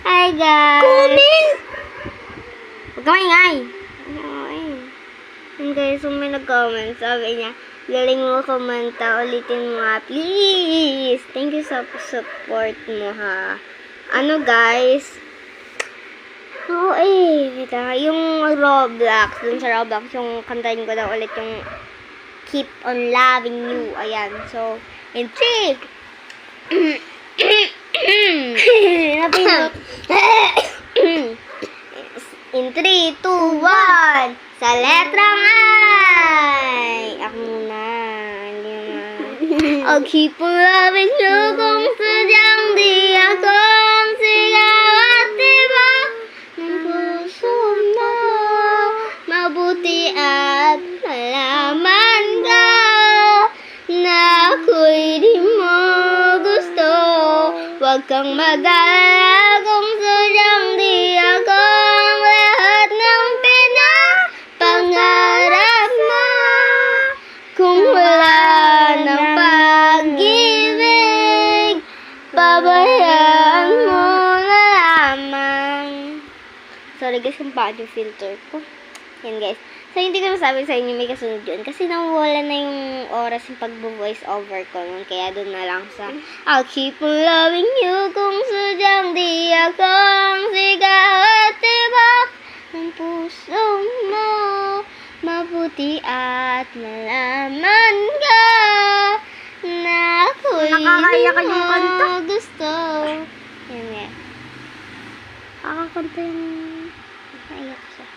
Hi guys! Comment! Huwag ka maingay! And guys, kung may nag-comment, sabi niya, galing mo kumanta, ulitin mo nga, please! Thank you sa support mo ha. Ano guys? Oo wait lang. Yung Roblox, dun sa Roblox, yung kantahin ko daw ulit yung Keep on Loving You. Ayan. So, in 3, napindot. In 3, 2, 1, sa letrang I. Ako muna. Hindi naman. I'll keep on loving you kung sadyang di akong sigaw at tibak ng puso mo. Mabuti at malaman ka na ako'y di mo gusto. Huwag kang mag-alala kung sadyang di akong lahat ng pinapangarap mo. Kung wala ng pag-ibig, pabayaan mo na lamang. Sorry guys, kung bakit yung filter ko. Yan guys. So, hindi ko masabi sa inyo may kasunod yun. Kasi nawala na yung oras yung pag-voice over ko nun. Kaya doon na lang sa I'll keep on loving you kung sadyang di akong sigaw at tibak ng puso mo. Mabuti at malaman ka na ako'y Nakakaiyak di yung kanta. mo gusto. Yan nga. Kakakanta yung nakaiyak siya.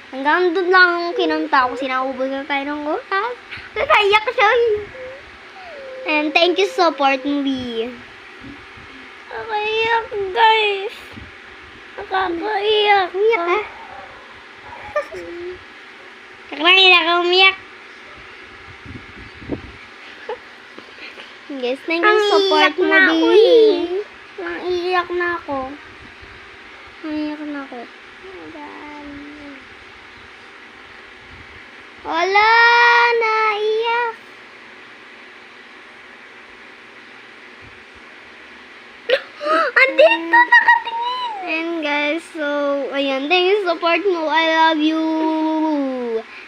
Hanggang doon lang kinanta ko. Sinaubos na tayo ng oras. Nakaiyak siya. And thank you sa support movie. Nakaiyak, guys. Nakakaiyak. Umiyak ka. Kakaiyak ka umiyak. Guys, thank you sa support movie. Naiiyak na ako. Naiiyak na ako. Wala, naiyak. Andito, nakatingin. And guys, so, ayan, thank you sa support mo. I love you.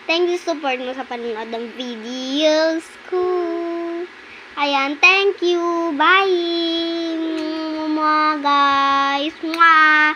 Thank you sa support mo sa panonood ng videos ko. Ayan, thank you. Bye. Mga guys. Mwah.